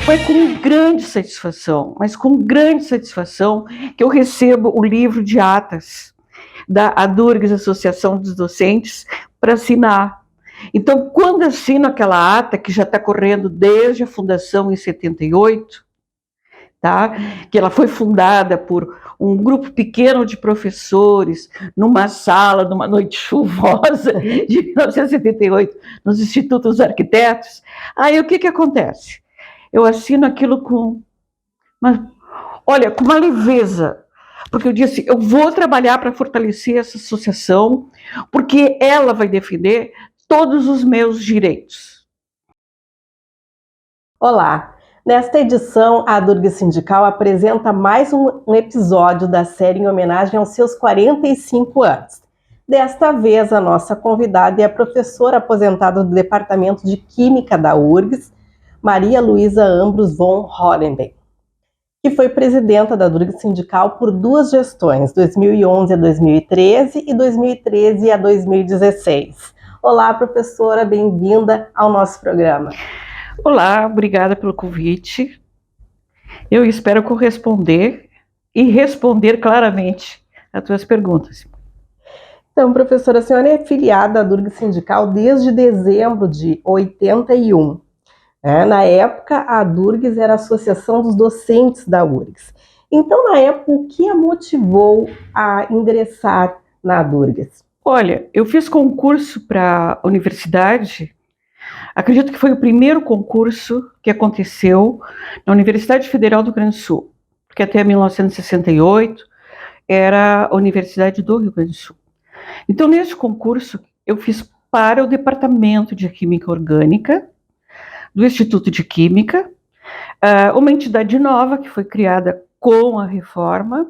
Foi com grande satisfação, mas com grande satisfação, que eu recebo o livro de atas da ADURGS, Associação dos Docentes, para assinar. Então, quando assino aquela ata, que já está correndo desde a fundação em 78, tá? Que ela foi fundada por um grupo pequeno de professores, numa sala, numa noite chuvosa de 1978, nos Institutos dos Arquitetos. Aí o que acontece? Eu assino aquilo com uma leveza, porque eu disse, eu vou trabalhar para fortalecer essa associação, porque ela vai defender todos os meus direitos. Olá! Nesta edição, a ADURGS Sindical apresenta mais um episódio da série em homenagem aos seus 45 anos. Desta vez, a nossa convidada é a professora aposentada do Departamento de Química da URGS, Maria Luísa Ambrus von Horenbeek, que foi presidenta da ADURGS Sindical por 2 gestões, 2011 a 2013 e 2013 a 2016. Olá, professora, bem-vinda ao nosso programa. Olá, obrigada pelo convite. Eu espero corresponder e responder claramente às tuas perguntas. Então, professora, a senhora é filiada à ADURGS Sindical desde dezembro de 81. Na época, a ADURGS era a Associação dos Docentes da URGS. Então, na época, o que a motivou a ingressar na ADURGS? Olha, eu fiz concurso para a universidade. Acredito que foi o primeiro concurso que aconteceu na Universidade Federal do Rio Grande do Sul, porque até 1968 era a Universidade do Rio Grande do Sul. Então, nesse concurso, eu fiz para o Departamento de Química Orgânica do Instituto de Química, uma entidade nova que foi criada com a reforma,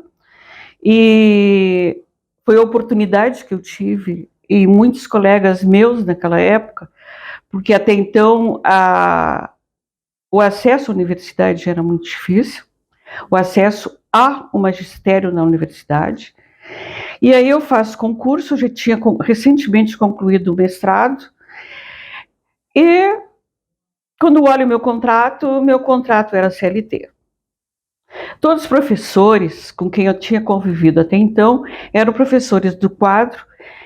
e foi a oportunidade que eu tive, e muitos colegas meus naquela época, porque até então o acesso à universidade era muito difícil, o acesso ao magistério na universidade. E aí eu faço concurso, já tinha recentemente concluído o mestrado, e quando olho o meu contrato era CLT. Todos os professores com quem eu tinha convivido até então eram professores do quadro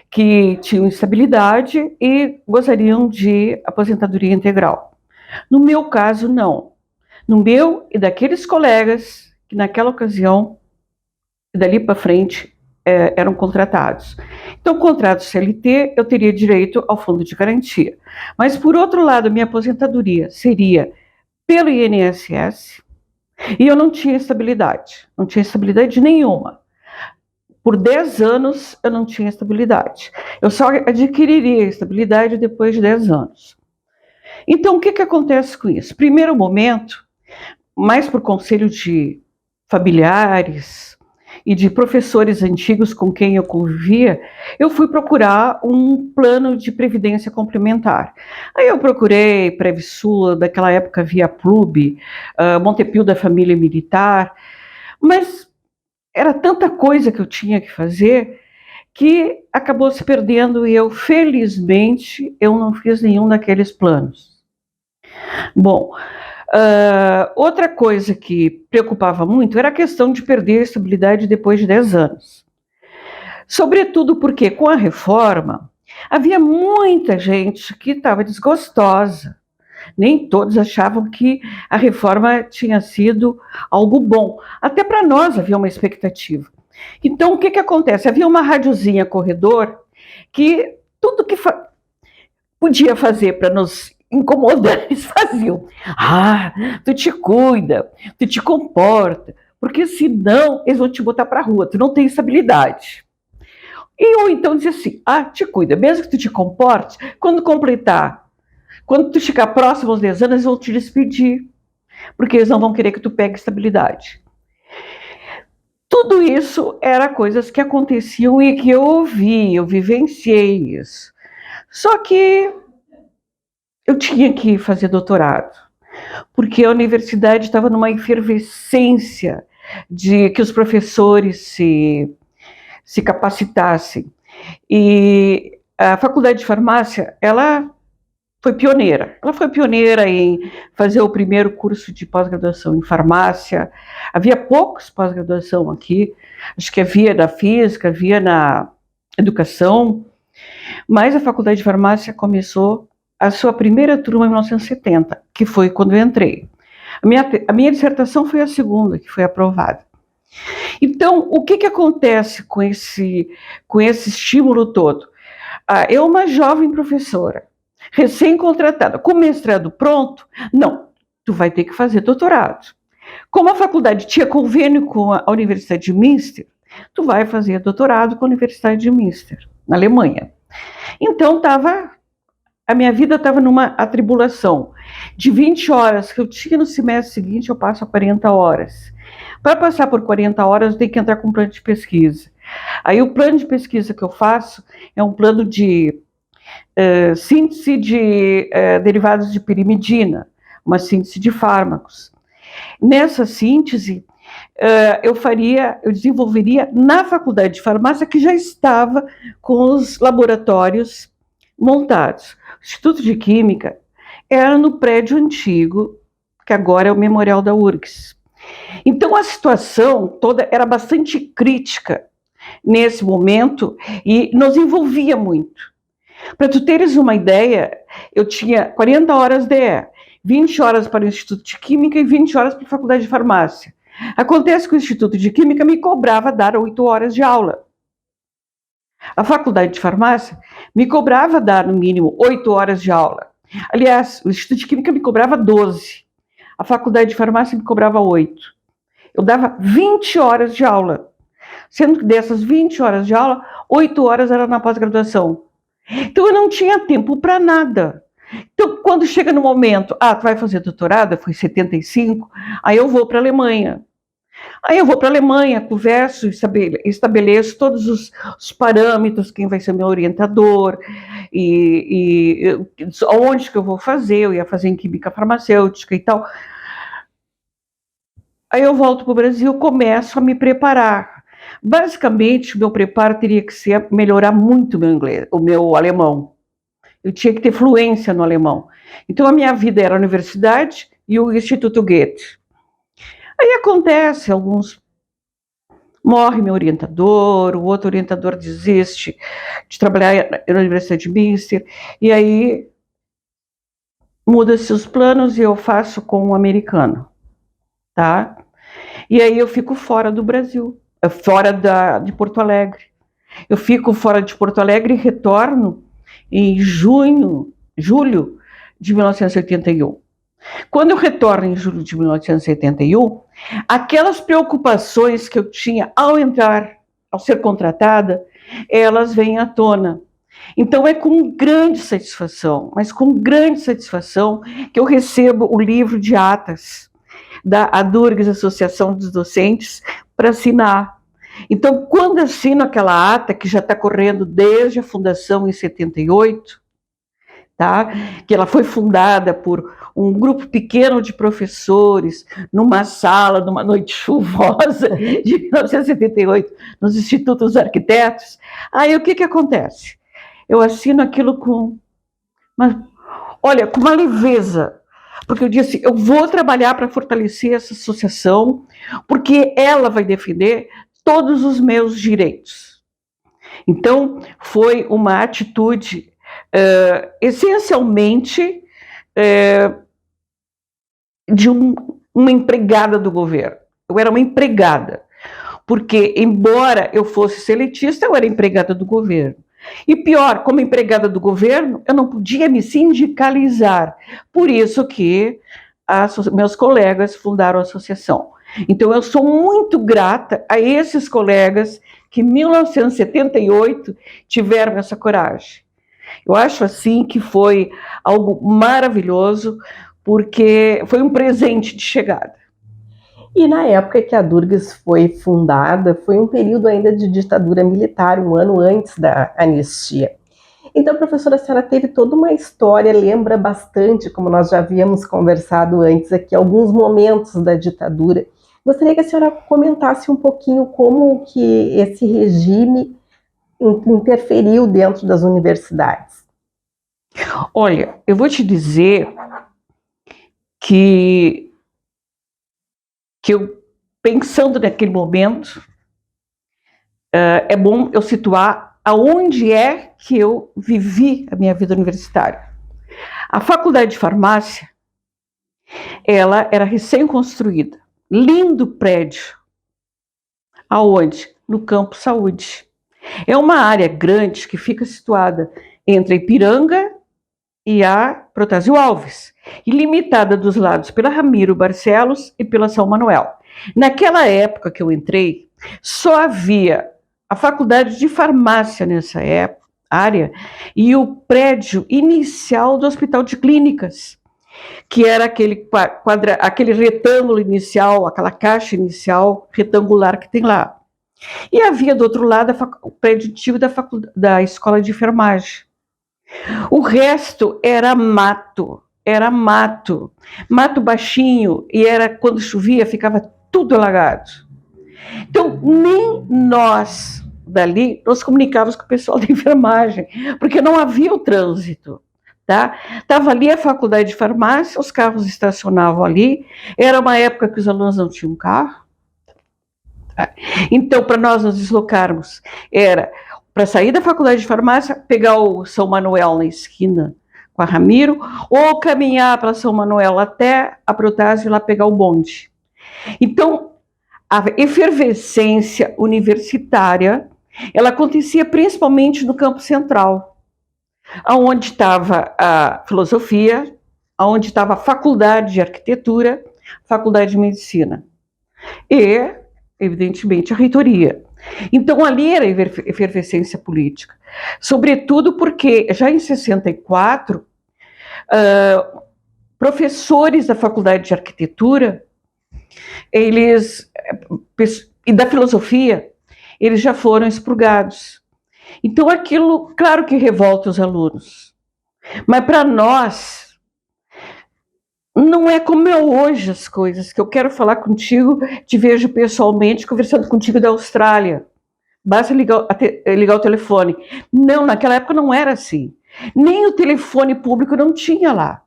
que tinham estabilidade e gostariam de aposentadoria integral. No meu caso, não. No meu e daqueles colegas que naquela ocasião, dali para frente, eram contratados. Então, contrato CLT, eu teria direito ao fundo de garantia. Mas, por outro lado, minha aposentadoria seria pelo INSS e eu não tinha estabilidade nenhuma. Por 10 anos eu não tinha estabilidade. Eu só adquiriria estabilidade depois de 10 anos. Então, o que acontece com isso? Primeiro momento, mais por conselho de familiares e de professores antigos com quem eu convivia, eu fui procurar um plano de previdência complementar. Aí eu procurei Previsul, daquela época Via Plube, Montepio da Família Militar, mas era tanta coisa que eu tinha que fazer que acabou se perdendo e eu, felizmente, eu não fiz nenhum daqueles planos. Bom, outra coisa que preocupava muito era a questão de perder a estabilidade depois de 10 anos. Sobretudo porque, com a reforma, havia muita gente que estava desgostosa. Nem todos achavam que a reforma tinha sido algo bom. Até para nós havia uma expectativa. Então, o que acontece? Havia uma radiozinha corredor que tudo que podia fazer para nos incomodar, eles faziam. Tu te cuida, tu te comporta, porque senão eles vão te botar para a rua, tu não tem estabilidade. Ou então dizer assim, te cuida, mesmo que tu te comporte, quando tu chegar próximo aos 10 anos, eles vão te despedir, porque eles não vão querer que tu pegue estabilidade. Tudo isso era coisas que aconteciam e que eu ouvi, eu vivenciei isso. Só que eu tinha que fazer doutorado, porque a universidade estava numa efervescência de que os professores se capacitassem. E a faculdade de farmácia, ela foi pioneira. Ela foi pioneira em fazer o primeiro curso de pós-graduação em farmácia. Havia poucos pós-graduação aqui, acho que havia na física, havia na educação, mas a faculdade de farmácia começou a sua primeira turma em 1970, que foi quando eu entrei. A minha dissertação foi a segunda que foi aprovada. Então, o que acontece com esse estímulo todo? Eu, uma jovem professora, recém-contratada, com mestrado pronto, não, tu vai ter que fazer doutorado. Como a faculdade tinha convênio com a Universidade de Münster, tu vai fazer doutorado com a Universidade de Münster, na Alemanha. Então, a minha vida estava numa atribulação. De 20 horas que eu tinha no semestre seguinte, eu passo a 40 horas. Para passar por 40 horas, eu tenho que entrar com um plano de pesquisa. Aí o plano de pesquisa que eu faço é um plano de síntese de derivados de pirimidina, uma síntese de fármacos. Nessa síntese, eu desenvolveria na faculdade de farmácia, que já estava com os laboratórios montados. O Instituto de Química era no prédio antigo, que agora é o Memorial da URGS. Então a situação toda era bastante crítica nesse momento e nos envolvia muito. Para tu teres uma ideia, eu tinha 40 horas DE, 20 horas para o Instituto de Química e 20 horas para a Faculdade de Farmácia. Acontece que o Instituto de Química me cobrava dar 8 horas de aula. A Faculdade de Farmácia me cobrava dar, no mínimo, 8 horas de aula. Aliás, o Instituto de Química me cobrava 12. A Faculdade de Farmácia me cobrava 8. Eu dava 20 horas de aula. Sendo que dessas 20 horas de aula, 8 horas era na pós-graduação. Então eu não tinha tempo para nada. Então, quando chega no momento, tu vai fazer doutorado, foi em 75, aí eu vou para a Alemanha. Aí eu vou para a Alemanha, converso, estabeleço todos os parâmetros, quem vai ser meu orientador, e onde que eu vou fazer, eu ia fazer em química farmacêutica e tal. Aí eu volto para o Brasil, começo a me preparar. Basicamente, o meu preparo teria que ser melhorar muito o meu alemão. Eu tinha que ter fluência no alemão. Então, a minha vida era a universidade e o Instituto Goethe. Aí acontece, morre meu orientador, o outro orientador desiste de trabalhar na Universidade de Münster, e aí muda-se os planos e eu faço com um americano, tá? E aí eu fico fora do Brasil, fora de Porto Alegre. Eu fico fora de Porto Alegre e retorno em julho de 1981. Quando eu retorno em julho de 1981, aquelas preocupações que eu tinha ao ser contratada, elas vêm à tona. Então é com grande satisfação, mas com grande satisfação, que eu recebo o livro de atas da ADURGS, Associação dos Docentes, para assinar. Então, quando assino aquela ata, que já está correndo desde a fundação em 78, tá? Que ela foi fundada por um grupo pequeno de professores, numa sala, numa noite chuvosa de 1978, nos Institutos dos Arquitetos. Aí o que acontece? Eu assino aquilo com uma leveza, porque eu disse, eu vou trabalhar para fortalecer essa associação, porque ela vai defender todos os meus direitos. Então, foi uma atitude essencialmente de uma empregada do governo. Eu era uma empregada, porque, embora eu fosse seletista, eu era empregada do governo. E pior, como empregada do governo, eu não podia me sindicalizar. Por isso que meus colegas fundaram a associação. Então, eu sou muito grata a esses colegas que, em 1978, tiveram essa coragem. Eu acho, assim, que foi algo maravilhoso, porque foi um presente de chegada. E na época que a Durgs foi fundada, foi um período ainda de ditadura militar, um ano antes da anistia. Então, professora, a senhora teve toda uma história, lembra bastante, como nós já havíamos conversado antes aqui, alguns momentos da ditadura. Gostaria que a senhora comentasse um pouquinho como que esse regime interferiu dentro das universidades. Olha, eu vou te dizer que eu, pensando naquele momento, é bom eu situar aonde é que eu vivi a minha vida universitária. A faculdade de farmácia, ela era recém-construída, lindo prédio. Aonde? No Campo Saúde. É uma área grande que fica situada entre a Ipiranga e a Protásio Alves, e limitada dos lados pela Ramiro Barcelos e pela São Manuel. Naquela época que eu entrei, só havia a faculdade de farmácia nessa área e o prédio inicial do Hospital de Clínicas, que era aquele retângulo inicial, aquela caixa inicial retangular que tem lá. E havia do outro lado o prédio antigo da Escola de Enfermagem. O resto era mato, mato baixinho, e era quando chovia ficava tudo alagado. Então, nem nós dali nos comunicávamos com o pessoal da enfermagem, porque não havia o trânsito. Tá? Tava ali a faculdade de farmácia, os carros estacionavam ali, era uma época que os alunos não tinham carro. Tá? Então, para nós nos deslocarmos, era para sair da faculdade de farmácia, pegar o São Manuel na esquina com a Ramiro, ou caminhar para São Manuel até a Protásio e lá pegar o bonde. Então, a efervescência universitária, ela acontecia principalmente no campo central, onde estava a filosofia, onde estava a faculdade de arquitetura, faculdade de medicina e, evidentemente, a reitoria. Então, ali era efervescência política, sobretudo porque, já em 64, professores da faculdade de arquitetura, e da filosofia, eles já foram expurgados. Então, aquilo, claro que revolta os alunos, mas para nós, não é como é hoje as coisas, que eu quero falar contigo, te vejo pessoalmente, conversando contigo da Austrália. Basta ligar o telefone. Não, naquela época não era assim. Nem o telefone público não tinha lá.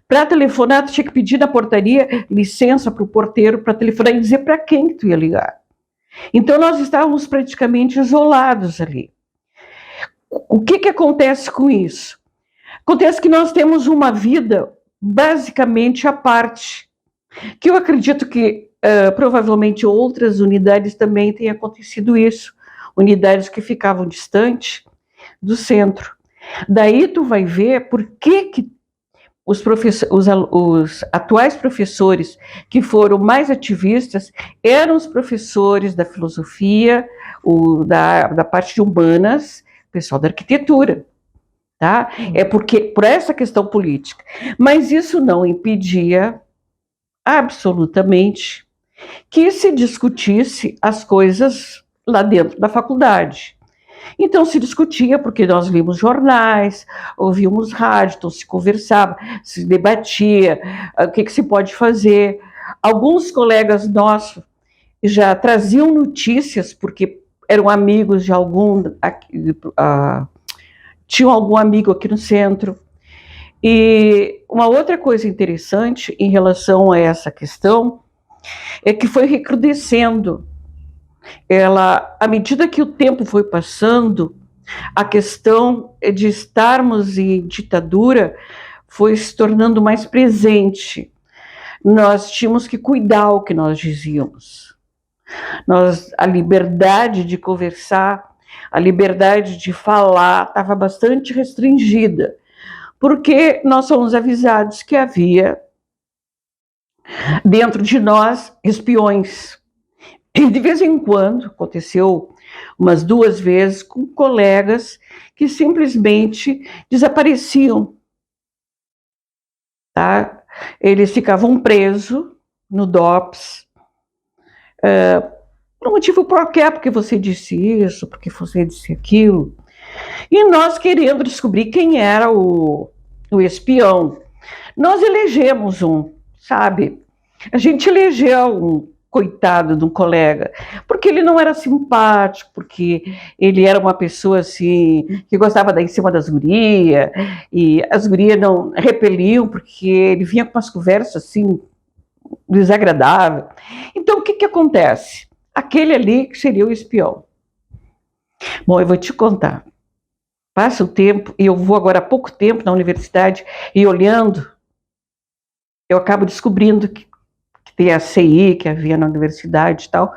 Para telefonar, tu tinha que pedir na portaria licença para o porteiro para telefonar e dizer para quem tu ia ligar. Então, nós estávamos praticamente isolados ali. O que acontece com isso? Acontece que nós temos uma vida basicamente à parte, que eu acredito que provavelmente outras unidades também tenha acontecido isso, unidades que ficavam distantes do centro. Daí tu vai ver por que os atuais professores que foram mais ativistas eram os professores da filosofia, da parte de humanas, pessoal da arquitetura. Tá? É por essa questão política. Mas isso não impedia absolutamente que se discutisse as coisas lá dentro da faculdade. Então se discutia porque nós líamos jornais, ouvíamos rádio, então se conversava, se debatia o que se pode fazer. Alguns colegas nossos já traziam notícias porque eram amigos de tinham algum amigo aqui no centro. E uma outra coisa interessante em relação a essa questão é que foi recrudescendo. À medida que o tempo foi passando, a questão de estarmos em ditadura foi se tornando mais presente. Nós tínhamos que cuidar o que nós dizíamos. A liberdade de conversar, a liberdade de falar estava bastante restringida, porque nós fomos avisados que havia dentro de nós espiões. E de vez em quando, aconteceu umas 2 vezes, com colegas que simplesmente desapareciam. Tá? Eles ficavam presos no DOPS, por um motivo qualquer, porque você disse isso, porque você disse aquilo. E nós querendo descobrir quem era o espião. Nós elegemos um, sabe? A gente elegeu um coitado de um colega, porque ele não era simpático, porque ele era uma pessoa assim, que gostava de dar em cima das gurias, e as gurias não repeliam, porque ele vinha com umas conversas assim, desagradáveis. Então, o que que acontece? Aquele ali que seria o espião. Bom, eu vou te contar. Passa o tempo, e eu vou agora há pouco tempo na universidade, e olhando, eu acabo descobrindo que tem a CI que havia na universidade e tal,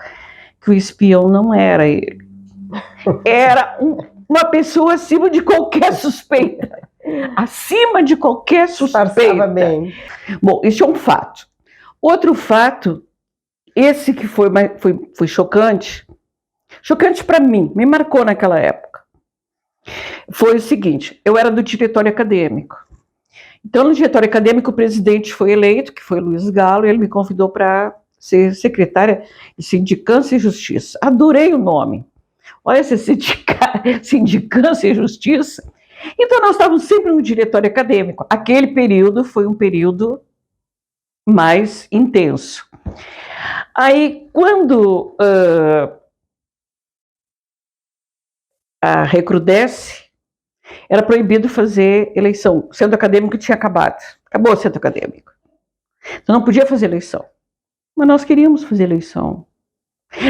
que o espião não era ele. Era uma pessoa acima de qualquer suspeita. Acima de qualquer suspeita. Passava bem. Bom, isso é um fato. Outro fato, esse que foi chocante, chocante para mim, me marcou naquela época, foi o seguinte: eu era do diretório acadêmico. Então, no diretório acadêmico, o presidente foi eleito, que foi Luiz Galo, e ele me convidou para ser secretária de Sindicância e Justiça. Adorei o nome. Olha, esse Sindicância e Justiça. Então, nós estávamos sempre no diretório acadêmico. Aquele período foi um período mais intenso. Aí, quando a recrudesce, era proibido fazer eleição. O centro acadêmico tinha acabado. Acabou o centro acadêmico. Então não podia fazer eleição. Mas nós queríamos fazer eleição.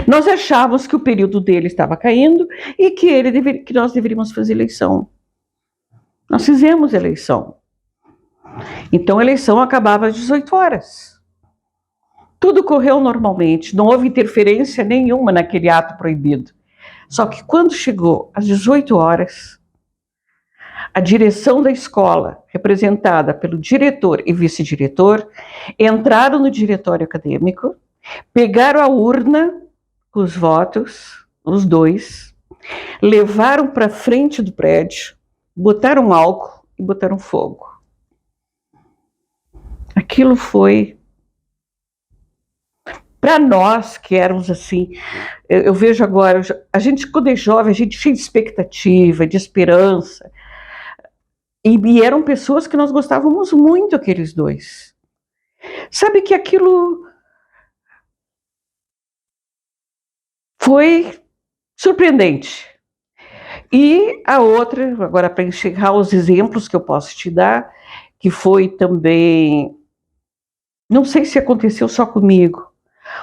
Nós achávamos que o período dele estava caindo e que nós deveríamos fazer eleição. Nós fizemos eleição. Então a eleição acabava às 18 horas. Tudo correu normalmente. Não houve interferência nenhuma naquele ato proibido. Só que quando chegou às 18 horas... a direção da escola, representada pelo diretor e vice-diretor, entraram no diretório acadêmico, pegaram a urna com os votos, os dois, levaram para frente do prédio, botaram álcool e botaram fogo. Aquilo foi... para nós que éramos assim, eu vejo agora, a gente quando é jovem, a gente cheia de expectativa, de esperança, e eram pessoas que nós gostávamos muito, aqueles dois. Sabe que aquilo foi surpreendente. E a outra, agora para encerrar os exemplos que eu posso te dar, que foi também, não sei se aconteceu só comigo,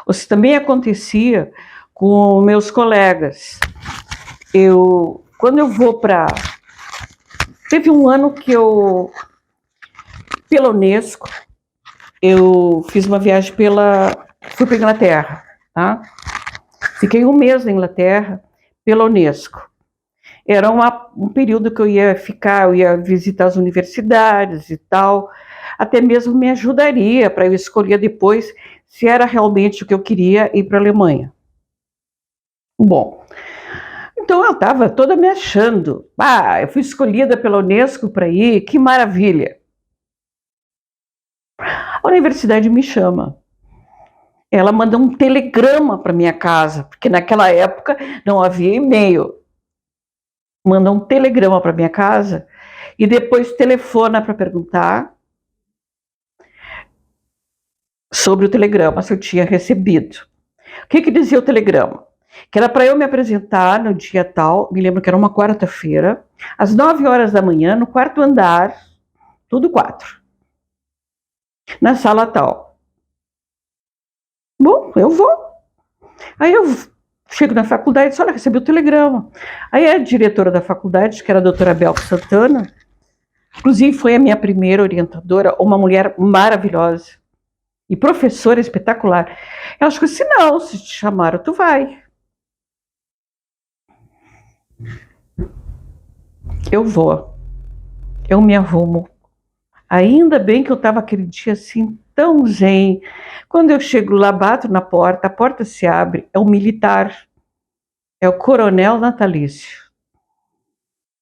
ou se também acontecia com meus colegas. Quando eu vou para... Teve um ano que pela Unesco, eu fiz uma viagem fui para a Inglaterra, tá? Fiquei um mês na Inglaterra pela Unesco. Era um período que eu ia visitar as universidades e tal, até mesmo me ajudaria para eu escolher depois se era realmente o que eu queria ir para a Alemanha. Bom, então eu estava toda me achando, eu fui escolhida pela Unesco para ir, que maravilha. A universidade me chama. Ela manda um telegrama para minha casa, porque naquela época não havia e-mail. Manda um telegrama para minha casa e depois telefona para perguntar sobre o telegrama, se eu tinha recebido. O que dizia o telegrama? Que era para eu me apresentar no dia tal, me lembro que era uma quarta-feira, às 9 horas da manhã, no quarto andar, tudo 4, na sala tal. Bom, eu vou. Aí eu chego na faculdade e disse, olha, recebi o telegrama. Aí a diretora da faculdade, que era a doutora Bel Santana, inclusive foi a minha primeira orientadora, uma mulher maravilhosa e professora espetacular. Ela disse assim, não, se te chamaram, tu vai. Eu vou. Eu me arrumo. Ainda bem que eu estava aquele dia assim, tão zen. Quando eu chego lá, bato na porta, a porta se abre, é um militar, é o coronel Natalício.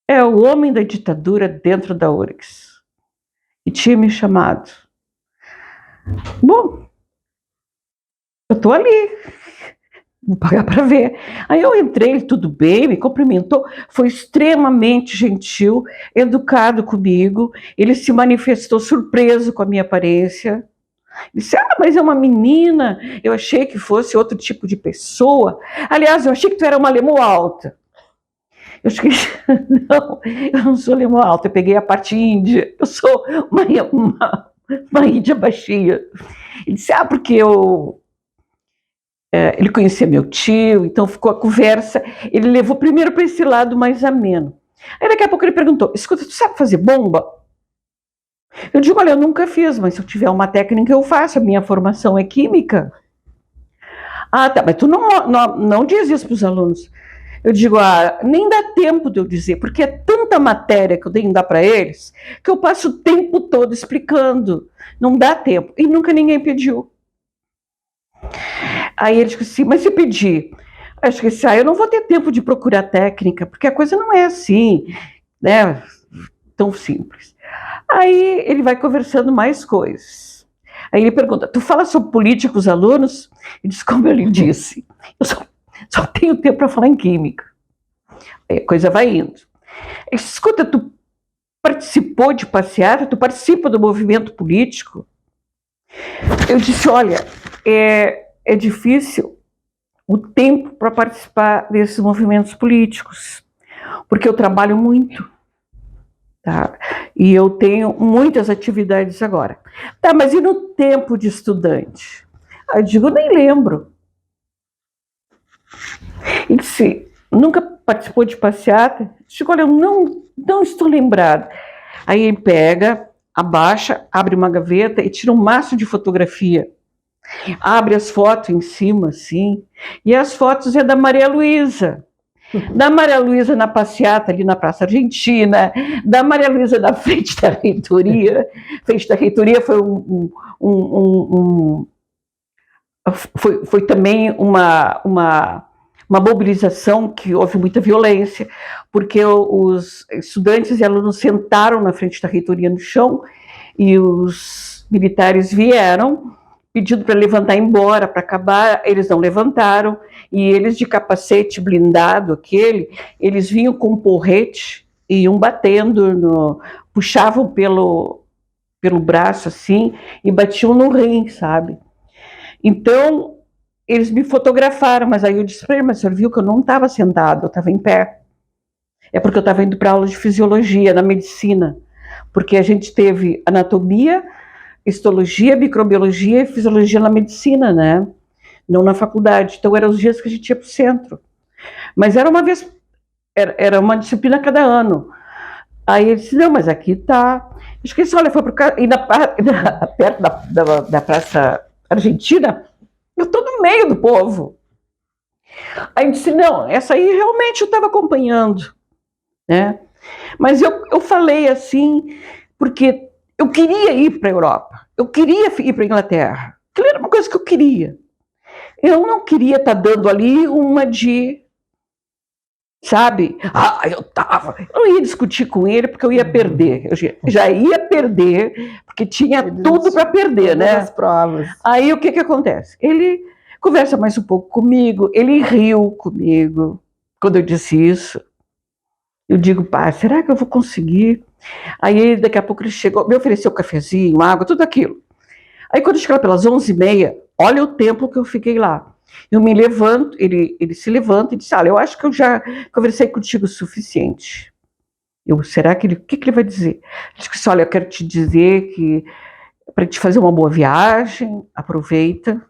É o homem da ditadura dentro da URGS. E tinha me chamado. Bom, eu estou ali, vou pagar para ver. Aí eu entrei, tudo bem, me cumprimentou, foi extremamente gentil, educado comigo, ele se manifestou surpreso com a minha aparência. Ele disse, mas é uma menina, eu achei que fosse outro tipo de pessoa. Aliás, eu achei que tu era uma lemo alta. Eu esqueci, não, eu não sou lemo alta, eu peguei a parte índia, eu sou uma índia baixinha. Ele disse, porque ele conhecia meu tio, então ficou a conversa, ele levou primeiro para esse lado mais ameno. Aí daqui a pouco ele perguntou, escuta, tu sabe fazer bomba? Eu digo, olha, eu nunca fiz, mas se eu tiver uma técnica eu faço, a minha formação é química. Tá, mas tu não diz isso para os alunos. Eu digo, nem dá tempo de eu dizer, porque é tanta matéria que eu tenho que dar para eles, que eu passo o tempo todo explicando. Não dá tempo. E nunca ninguém pediu. Aí ele disse assim, mas se pedir, acho que eu não vou ter tempo de procurar técnica, porque a coisa não é assim, né, tão simples. Aí ele vai conversando mais coisas. Aí ele pergunta, tu fala sobre política com os alunos? E diz, como eu lhe disse, eu só tenho tempo para falar em química. Aí a coisa vai indo. Ele diz, escuta, tu participou de passeata? Tu participa do movimento político? Eu disse, olha, é difícil o tempo para participar desses movimentos políticos, porque eu trabalho muito, tá? E eu tenho muitas atividades agora. Tá, mas e no tempo de estudante? Aí eu digo, nem lembro. Ele disse, nunca participou de passeata? Eu digo, olha, eu não estou lembrado. Aí ele pega, abaixa, abre uma gaveta e tira um maço de fotografia. Abre as fotos em cima, assim, e as fotos é da Maria Luísa. Da Maria Luísa na passeata ali na Praça Argentina, da Maria Luísa na frente da reitoria. Frente da reitoria foi foi também uma mobilização que houve muita violência, porque os estudantes e alunos sentaram na frente da reitoria no chão e os militares vieram pedindo para levantar e ir embora, para acabar, eles não levantaram, e eles de capacete blindado eles vinham com um porrete e iam batendo, puxavam pelo braço assim, e batiam no rim, sabe? Então, eles me fotografaram, mas aí eu disse para ele, mas o senhor viu que eu não estava sentado, eu estava em pé. É porque eu estava indo para aula de fisiologia, na medicina, porque a gente teve anatomia, histologia, microbiologia e fisiologia na medicina, né? Não na faculdade. Então, eram os dias que a gente ia para o centro. Mas era uma vez, era uma disciplina a cada ano. Aí ele disse, não, mas aqui tá. Eu esqueci, olha, foi perto da Praça Argentina, eu estou no meio do povo. Aí ele disse, não, essa aí realmente eu estava acompanhando, né? Mas eu falei assim, porque eu queria ir para a Europa, eu queria ir para a Inglaterra, aquilo era uma coisa que eu queria. Eu não queria estar dando ali uma de, sabe, eu não ia discutir com ele porque eu ia perder, eu já ia perder, porque tinha tudo para perder, né? As provas. Aí o que acontece? Ele conversa mais um pouco comigo, ele riu comigo quando eu disse isso. Eu digo, pá, será que eu vou conseguir? Aí daqui a pouco ele chegou, me ofereceu cafezinho, água, tudo aquilo. Aí quando chegou pelas 11h30, olha o tempo que eu fiquei lá. Eu me levanto, ele se levanta e diz, eu acho que eu já conversei contigo o suficiente. Será que o que ele vai dizer? Ele disse, olha, eu quero te dizer que para te fazer uma boa viagem, aproveita.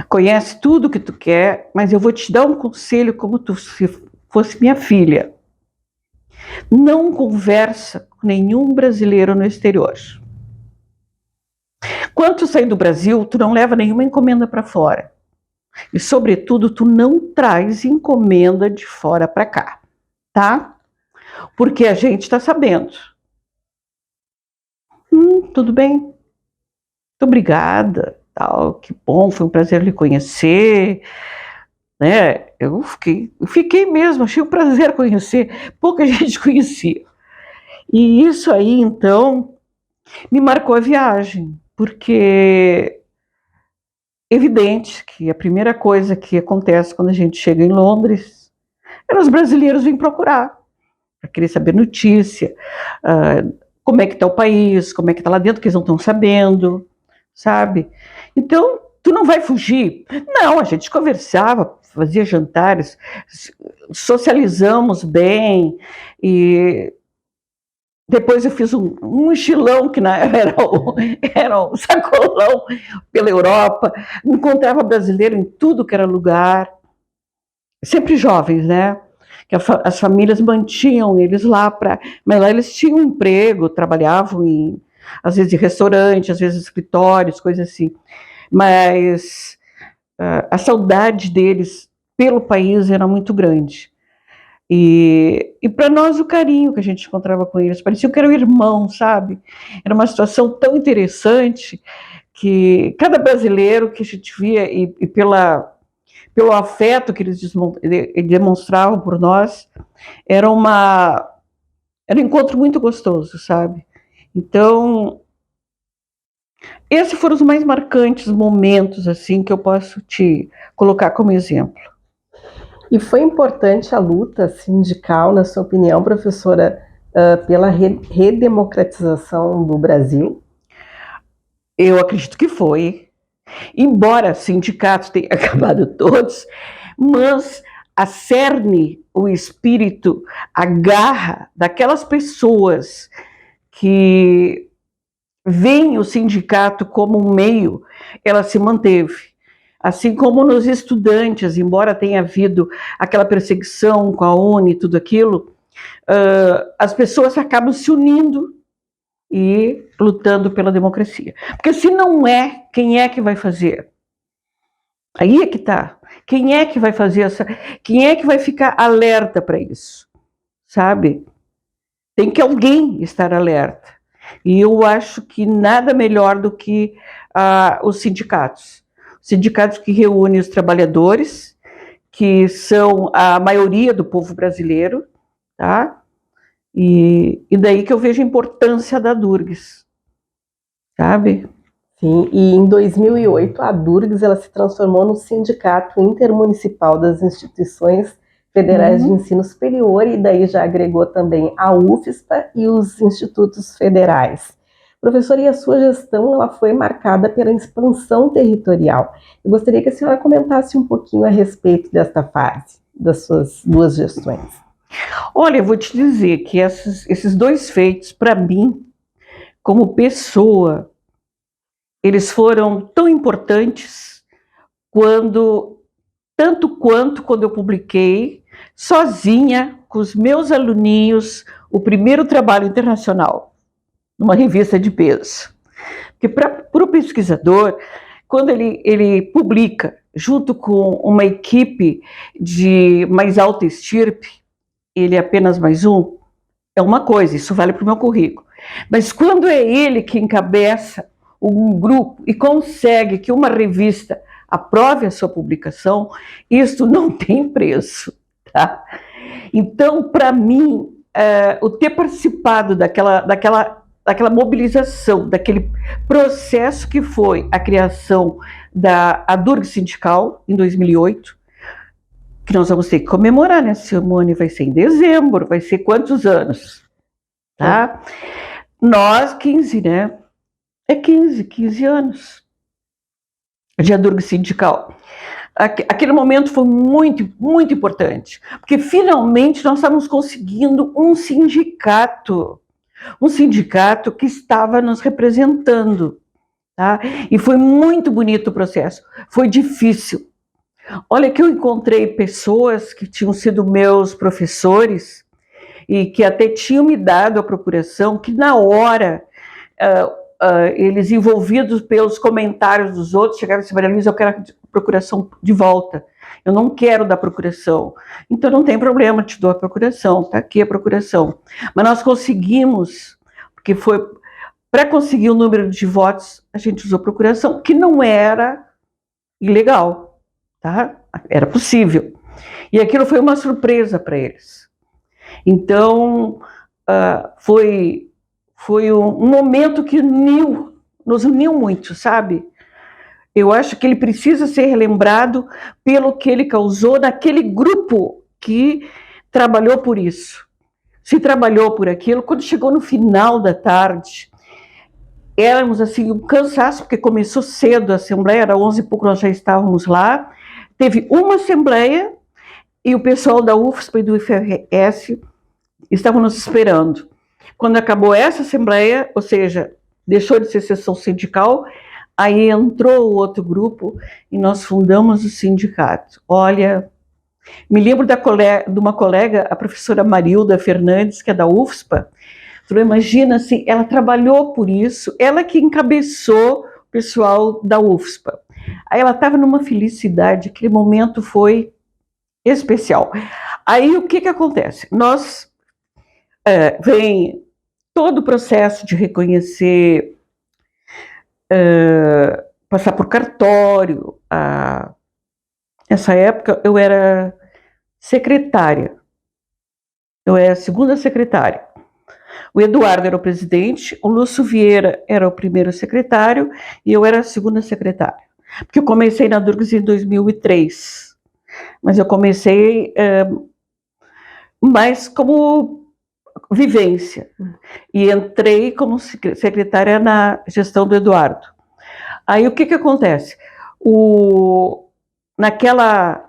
Conhece tudo que tu quer, mas eu vou te dar um conselho como se fosse minha filha. Não conversa com nenhum brasileiro no exterior. Quando tu sair do Brasil, tu não leva nenhuma encomenda para fora. E, sobretudo, tu não traz encomenda de fora para cá, tá? Porque a gente está sabendo. Tudo bem. Muito obrigada. Tal, que bom, foi um prazer lhe conhecer. Né? Eu fiquei mesmo, achei um prazer conhecer. Pouca gente conhecia. E isso aí, então, me marcou a viagem, porque é evidente que a primeira coisa que acontece quando a gente chega em Londres é os brasileiros vêm procurar, para querer saber notícia, como é que está o país, como é que está lá dentro, que eles não estão sabendo, sabe? Então, tu não vai fugir. Não, a gente conversava, fazia jantares, socializamos bem, e depois eu fiz um mochilão, que era um sacolão pela Europa, encontrava brasileiro em tudo que era lugar, sempre jovens, né? Que as famílias mantinham eles lá, mas lá eles tinham um emprego, trabalhavam às vezes em restaurante, às vezes em escritórios, coisas assim. Mas a saudade deles pelo país era muito grande. E para nós o carinho que a gente encontrava com eles, parecia que eram irmãos, sabe? Era uma situação tão interessante que cada brasileiro que a gente via e pelo afeto que eles demonstravam por nós, era um encontro muito gostoso, sabe? Então, esses foram os mais marcantes momentos assim que eu posso te colocar como exemplo. E foi importante a luta sindical, na sua opinião, professora, pela redemocratização do Brasil? Eu acredito que foi. Embora sindicatos tenham acabado todos, mas a cerne, o espírito, a garra daquelas pessoas que veem o sindicato como um meio, ela se manteve. Assim como nos estudantes, embora tenha havido aquela perseguição com a ONU e tudo aquilo, as pessoas acabam se unindo e lutando pela democracia. Porque se não é, quem é que vai fazer? Aí é que tá. Quem é que vai fazer quem é que vai ficar alerta para isso? Sabe? Tem que alguém estar alerta. E eu acho que nada melhor do que os sindicatos. Sindicatos que reúnem os trabalhadores, que são a maioria do povo brasileiro, tá? E daí que eu vejo a importância da Durgs, sabe? Sim, e em 2008 a Durgs ela se transformou no Sindicato Intermunicipal das Instituições Federais de Ensino Superior, e daí já agregou também a UFSPA e os institutos federais. Professora, e a sua gestão ela foi marcada pela expansão territorial. Eu gostaria que a senhora comentasse um pouquinho a respeito desta fase, das suas duas gestões. Olha, eu vou te dizer que esses dois feitos, para mim, como pessoa, eles foram tão importantes tanto quanto quando eu publiquei, sozinha, com os meus aluninhos, o primeiro trabalho internacional, numa revista de peso. Porque para o pesquisador, quando ele publica, junto com uma equipe de mais alta estirpe, ele é apenas mais um, é uma coisa, isso vale para o meu currículo. Mas quando é ele que encabeça um grupo e consegue que uma revista aprove a sua publicação, isso não tem preço, tá? Então, para mim, o ter participado daquela mobilização, daquele processo que foi a criação da Durgs Sindical, em 2008, que nós vamos ter que comemorar, né, Simone? Vai ser em dezembro, vai ser quantos anos? Tá? Nós, 15, né? É 15 anos de Durgs Sindical. Aquele momento foi muito, muito importante, porque finalmente nós estávamos conseguindo um sindicato que estava nos representando, tá? E foi muito bonito o processo, foi difícil. Olha que eu encontrei pessoas que tinham sido meus professores e que até tinham me dado a procuração, que na hora, eles envolvidos pelos comentários dos outros, chegavam e disseram: Maria Luísa, eu quero a procuração de volta, eu não quero dar procuração. Então não tem problema, te dou a procuração, tá aqui a procuração. Mas nós conseguimos, porque foi para conseguir o número de votos, a gente usou procuração, que não era ilegal, tá? Era possível. E aquilo foi uma surpresa para eles. Então, foi um momento que nos uniu muito, sabe? Eu acho que ele precisa ser relembrado pelo que ele causou naquele grupo que trabalhou por isso, se trabalhou por aquilo. Quando chegou no final da tarde, éramos assim, um cansaço, porque começou cedo a assembleia, era 11 e pouco, nós já estávamos lá. Teve uma assembleia e o pessoal da UFSPA e do IFRS estavam nos esperando. Quando acabou essa assembleia, ou seja, deixou de ser sessão sindical, aí entrou o outro grupo e nós fundamos o sindicato. Olha, me lembro de uma colega, a professora Marilda Fernandes, que é da UFSPA. Tu imagina, assim, ela trabalhou por isso, ela que encabeçou o pessoal da UFSPA. Aí ela estava numa felicidade, aquele momento foi especial. Aí o que acontece? Nós vem todo o processo de reconhecer, passar por cartório. Nessa época eu era secretária, eu era a segunda secretária. O Eduardo era o presidente, o Lúcio Vieira era o primeiro secretário e eu era a segunda secretária. Porque eu comecei na Durgs em 2003, mas eu comecei mais como vivência e entrei como secretária na gestão do Eduardo. Aí o que acontece?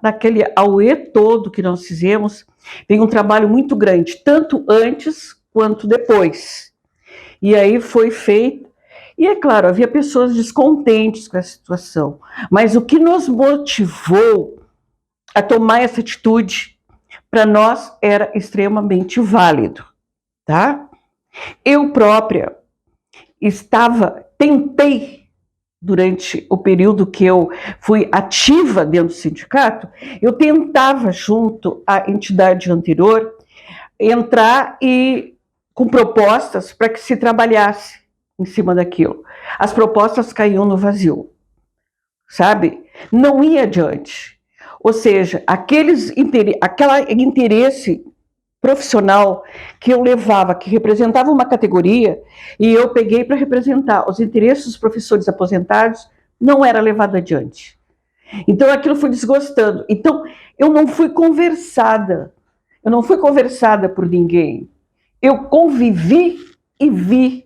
Naquele auê todo que nós fizemos, tem um trabalho muito grande, tanto antes quanto depois. E aí foi feito, e é claro, havia pessoas descontentes com a situação, mas o que nos motivou a tomar essa atitude, para nós era extremamente válido, tá? Eu própria tentei, durante o período que eu fui ativa dentro do sindicato, eu tentava, junto à entidade anterior, entrar com propostas para que se trabalhasse em cima daquilo. As propostas caíam no vazio, sabe? Não ia adiante. Ou seja, aquele interesse profissional que eu levava, que representava uma categoria, e eu peguei para representar os interesses dos professores aposentados, não era levado adiante. Então aquilo foi desgostando. Então eu não fui conversada por ninguém. Eu convivi e vi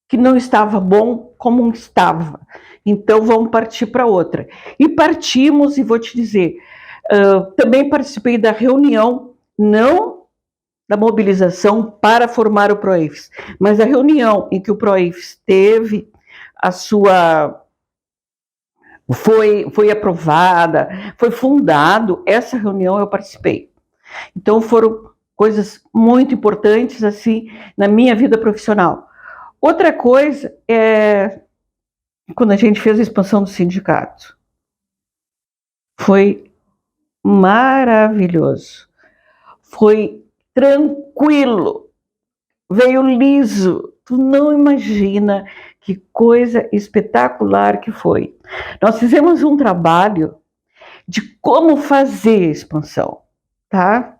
que não estava bom como estava. Então vamos partir para outra. E partimos, e vou te dizer, também participei da reunião, não da mobilização para formar o PROIFES, mas a reunião em que o PROIFES teve a sua... Foi aprovada, foi fundado, essa reunião eu participei. Então foram coisas muito importantes assim na minha vida profissional. Outra coisa é quando a gente fez a expansão do sindicato. Foi maravilhoso. Foi tranquilo, veio liso, tu não imagina que coisa espetacular que foi. Nós fizemos um trabalho de como fazer a expansão, tá?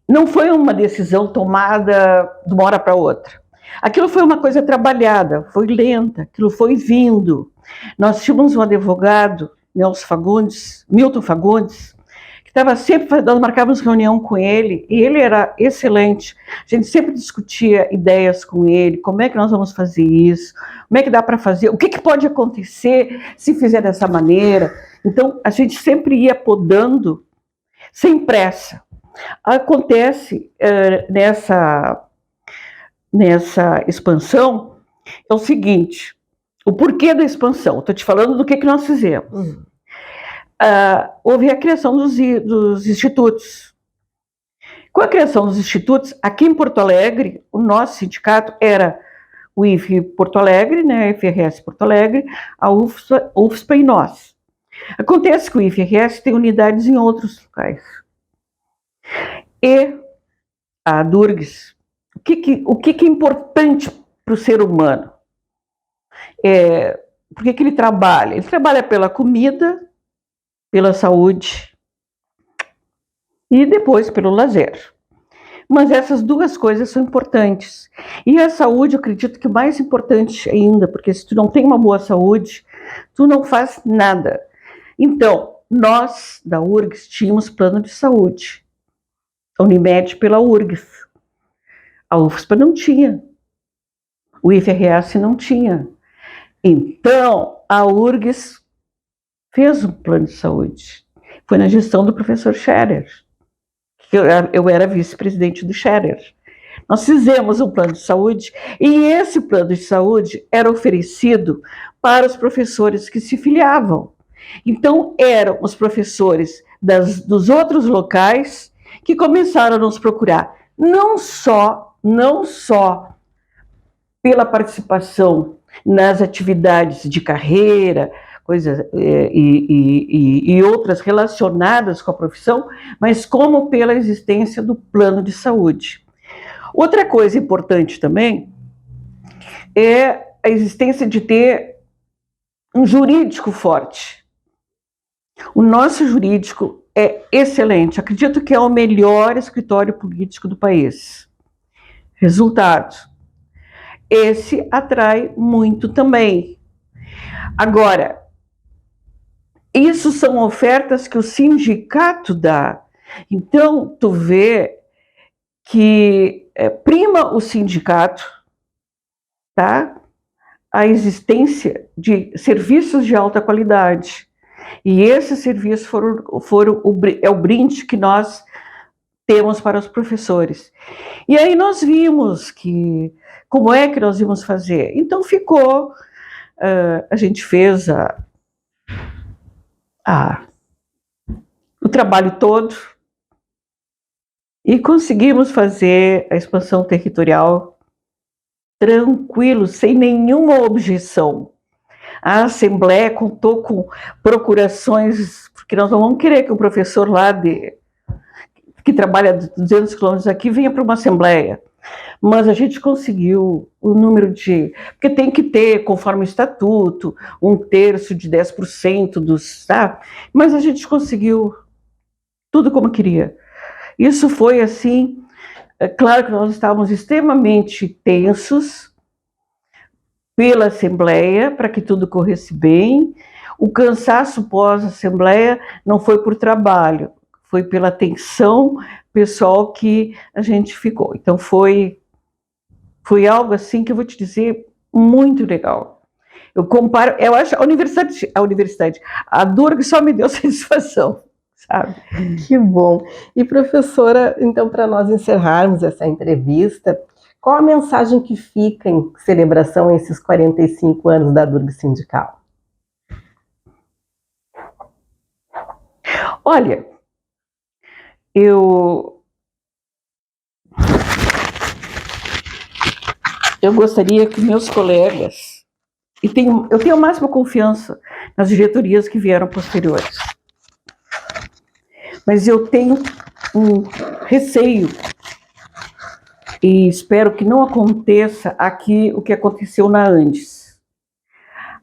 Não foi uma decisão tomada de uma hora para outra. Aquilo foi uma coisa trabalhada, foi lenta, aquilo foi vindo. Nós tínhamos um advogado, Milton Fagundes, que estava sempre, nós marcávamos reunião com ele, e ele era excelente. A gente sempre discutia ideias com ele, como é que nós vamos fazer isso, como é que dá para fazer, o que pode acontecer se fizer dessa maneira. Então, a gente sempre ia podando, sem pressa. Acontece nessa expansão é o seguinte, o porquê da expansão, estou te falando do que nós fizemos. Houve a criação dos institutos. Com a criação dos institutos, aqui em Porto Alegre, o nosso sindicato era o IF Porto Alegre, né, a IFRS Porto Alegre, a UFSPA e nós. Acontece que o IFRS tem unidades em outros locais. E a Durgs, o que é importante para o ser humano? Por que ele trabalha? Ele trabalha pela comida, pela saúde e depois pelo lazer. Mas essas duas coisas são importantes. E a saúde, eu acredito que mais importante ainda, porque se tu não tem uma boa saúde, tu não faz nada. Então, nós da URGS tínhamos plano de saúde. A Unimed pela URGS. A UFSPA não tinha. O IFRS não tinha. Então, a URGS fez um plano de saúde. Foi na gestão do professor Scherer. Eu era vice-presidente do Scherer. Nós fizemos um plano de saúde e esse plano de saúde era oferecido para os professores que se filiavam. Então, eram os professores dos outros locais que começaram a nos procurar, não só pela participação nas atividades de carreira, coisas e outras relacionadas com a profissão, mas como pela existência do plano de saúde. Outra coisa importante também é a existência de ter um jurídico forte. O nosso jurídico é excelente, acredito que é o melhor escritório político do país. Resultado, esse atrai muito também. Agora, isso são ofertas que o sindicato dá. Então, tu vê que prima o sindicato, tá? A existência de serviços de alta qualidade. E esses serviços é o brinde que nós temos para os professores. E aí nós vimos que como é que nós íamos fazer. Então ficou, a gente fez o trabalho todo e conseguimos fazer a expansão territorial tranquilo, sem nenhuma objeção. A Assembleia contou com procurações, porque nós não vamos querer que o professor lá que trabalha 200 quilômetros aqui venha para uma Assembleia. Mas a gente conseguiu o número de... Porque tem que ter, conforme o estatuto, 1/3 de 10% dos... Tá? Mas a gente conseguiu tudo como queria. Isso foi assim... Claro que nós estávamos extremamente tensos pela Assembleia, para que tudo corresse bem. O cansaço pós-Assembleia não foi por trabalho, foi pela tensão pessoal que a gente ficou. Então foi algo assim que eu vou te dizer muito legal. Eu acho a universidade, a Durg só me deu satisfação, sabe? Que bom. E professora, então, para nós encerrarmos essa entrevista, qual a mensagem que fica em celebração a esses 45 anos da Durg Sindical? Olha, eu gostaria que meus colegas, eu tenho a máxima confiança nas diretorias que vieram posteriores, mas eu tenho um receio e espero que não aconteça aqui o que aconteceu na Andes.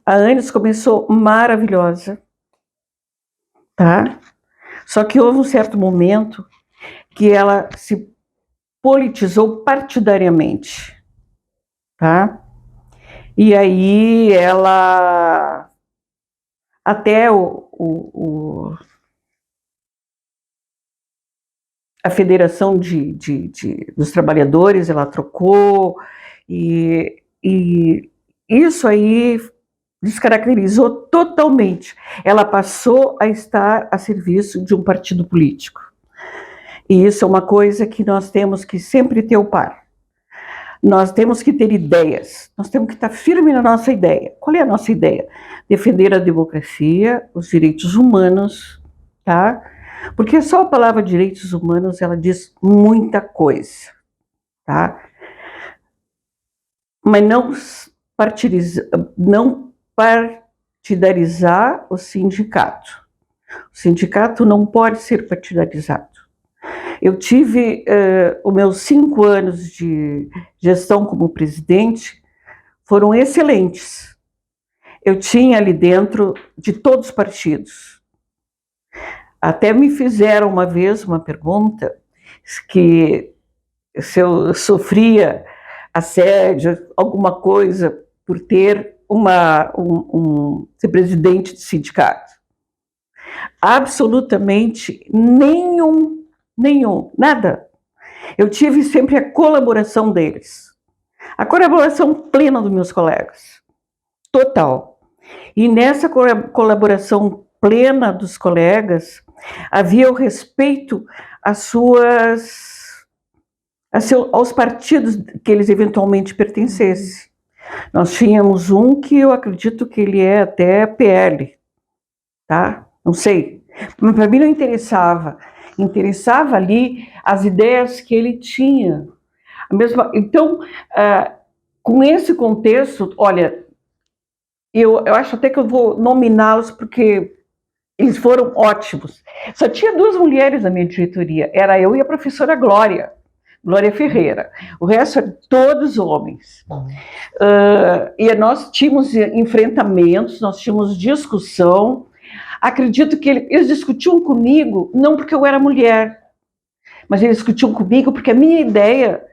A Andes começou maravilhosa, tá? Só que houve um certo momento que ela se politizou partidariamente, tá? E aí ela... Até a Federação dos Trabalhadores, ela trocou, e isso aí descaracterizou totalmente. Ela passou a estar a serviço de um partido político. E isso é uma coisa que nós temos que sempre ter o par. Nós temos que ter ideias, nós temos que estar firme na nossa ideia. Qual é a nossa ideia? Defender a democracia, os direitos humanos, tá? Porque só a palavra direitos humanos, ela diz muita coisa, tá? Mas não partidarizar o sindicato. O sindicato não pode ser partidarizado. Eu tive os meus 5 anos de gestão como presidente, foram excelentes. Eu tinha ali dentro de todos os partidos. Até me fizeram uma vez uma pergunta, que se eu sofria assédio, alguma coisa, por ter ser presidente de sindicato. Absolutamente nenhum, nada. Eu tive sempre a colaboração deles, a colaboração plena dos meus colegas, total. E nessa colaboração plena dos colegas, havia o respeito aos partidos que eles eventualmente pertencessem. Nós tínhamos um que eu acredito que ele é até PL, tá? Não sei. Mas para mim não interessava. Interessava ali as ideias que ele tinha. Então, com esse contexto, olha, eu acho até que eu vou nominá-los porque eles foram ótimos. Só tinha 2 mulheres na minha diretoria, era eu e a professora Glória Ferreira. O resto eram todos homens. E nós tínhamos enfrentamentos, nós tínhamos discussão. Acredito que eles discutiam comigo, não porque eu era mulher, mas eles discutiam comigo porque a minha ideia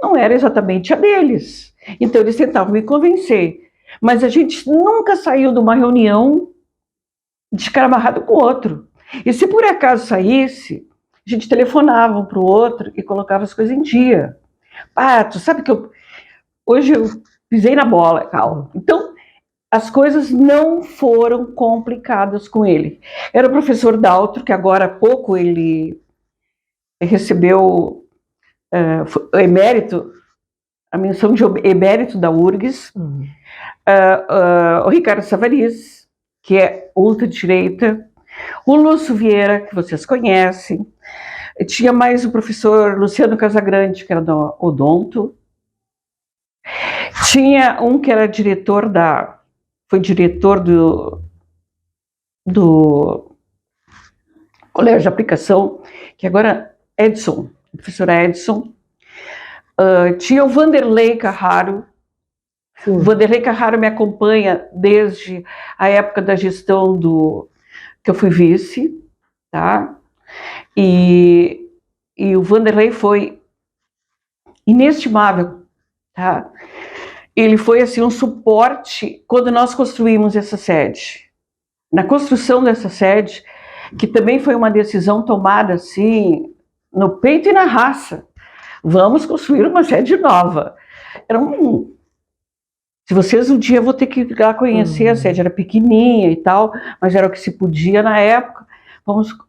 não era exatamente a deles. Então eles tentavam me convencer. Mas a gente nunca saiu de uma reunião de cara amarrado com o outro. E se por acaso saísse, a gente telefonava um para o outro e colocava as coisas em dia. Tu sabe que hoje eu pisei na bola, calma. Então, as coisas não foram complicadas com ele. Era o professor Daltro, que agora há pouco ele recebeu a menção de emérito da URGS. O Ricardo Savariz, que é ultradireita, o Lúcio Vieira, que vocês conhecem, tinha mais o professor Luciano Casagrande, que era do Odonto, tinha um que era foi diretor do Colégio de Aplicação, que agora é Edson, o professor Edson, tinha o Vanderlei Carraro. O Vanderlei Carraro me acompanha desde a época da gestão que eu fui vice, tá? E o Vanderlei foi inestimável, tá? Ele foi assim um suporte quando nós construímos essa sede. Na construção dessa sede, que também foi uma decisão tomada assim no peito e na raça. Vamos construir uma sede nova. Se vocês um dia vão ter que ir lá conhecer a sede, era pequenininha e tal, mas era o que se podia na época.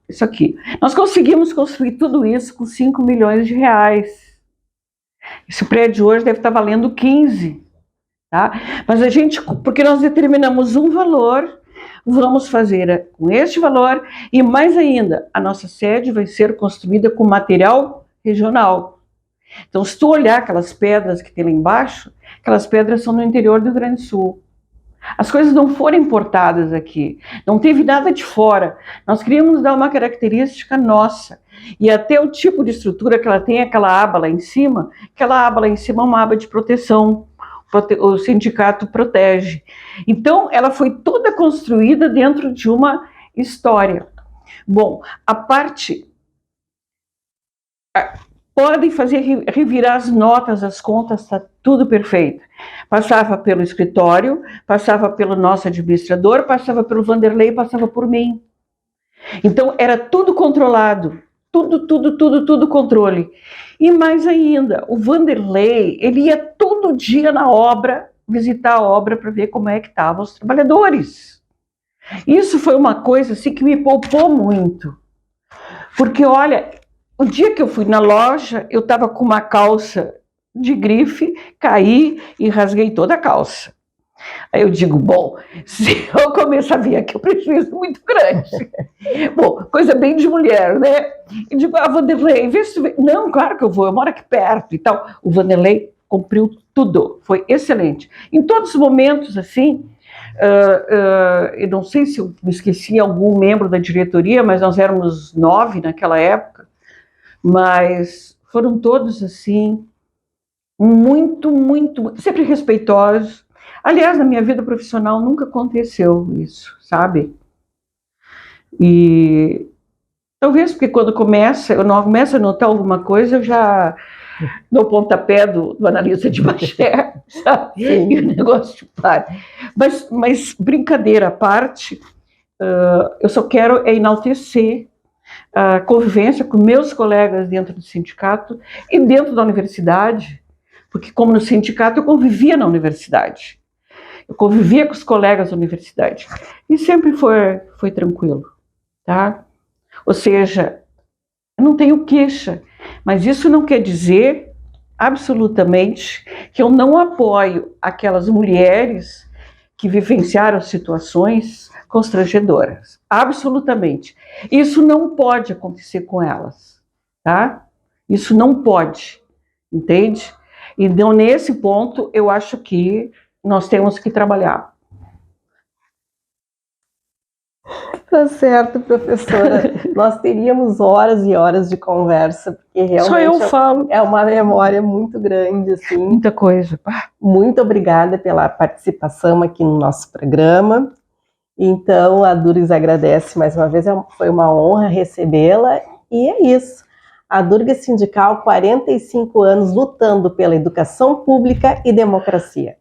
Isso aqui. Nós conseguimos construir tudo isso com 5 milhões de reais. Esse prédio hoje deve estar valendo 15, tá? Mas porque nós determinamos um valor, vamos fazer com este valor, e mais ainda, a nossa sede vai ser construída com material regional. Então, se tu olhar aquelas pedras que tem lá embaixo, aquelas pedras são no interior do Rio Grande do Sul. As coisas não foram importadas aqui, não teve nada de fora. Nós queríamos dar uma característica nossa. E até o tipo de estrutura que ela tem, aquela aba lá em cima é uma aba de proteção. O sindicato protege. Então, ela foi toda construída dentro de uma história. Bom, podem revirar as notas, as contas, está tudo perfeito. Passava pelo escritório, passava pelo nosso administrador, passava pelo Vanderlei, passava por mim. Então, era tudo controlado, tudo controle. E mais ainda, o Vanderlei, ele ia todo dia na obra, visitar a obra para ver como é que estavam os trabalhadores. Isso foi uma coisa assim que me poupou muito. Porque, olha, o dia que eu fui na loja, eu estava com uma calça de grife, caí e rasguei toda a calça. Aí eu digo, bom, se eu começar a vir aqui, é um prejuízo muito grande. Bom, coisa bem de mulher, né? E digo, Vanderlei, vê se... Não, claro que eu vou, eu moro aqui perto e tal. O Vanderlei cumpriu tudo, foi excelente. Em todos os momentos, assim, eu não sei se eu me esqueci algum membro da diretoria, mas nós éramos 9 naquela época, mas foram todos, assim, muito, sempre respeitosos. Aliás, na minha vida profissional nunca aconteceu isso, sabe? E talvez porque quando eu começo a notar alguma coisa, eu já dou o pontapé do analista de Bagé, sabe? E o negócio para. Mas brincadeira à parte, eu só quero enaltecer a convivência com meus colegas dentro do sindicato e dentro da universidade, porque como no sindicato eu convivia na universidade, eu convivia com os colegas da universidade, e sempre foi tranquilo, tá? Ou seja, eu não tenho queixa, mas isso não quer dizer absolutamente que eu não apoio aquelas mulheres que vivenciaram situações constrangedoras. Absolutamente. Isso não pode acontecer com elas, tá? Isso não pode, entende? Então, nesse ponto, eu acho que nós temos que trabalhar. Tá certo, professora. Nós teríamos horas e horas de conversa, porque realmente Só eu falo. É uma memória muito grande, assim. Muita coisa. Muito obrigada pela participação aqui no nosso programa. Então, a Durgues agradece mais uma vez, foi uma honra recebê-la, e é isso. A Durgues Sindical, 45 anos lutando pela educação pública e democracia.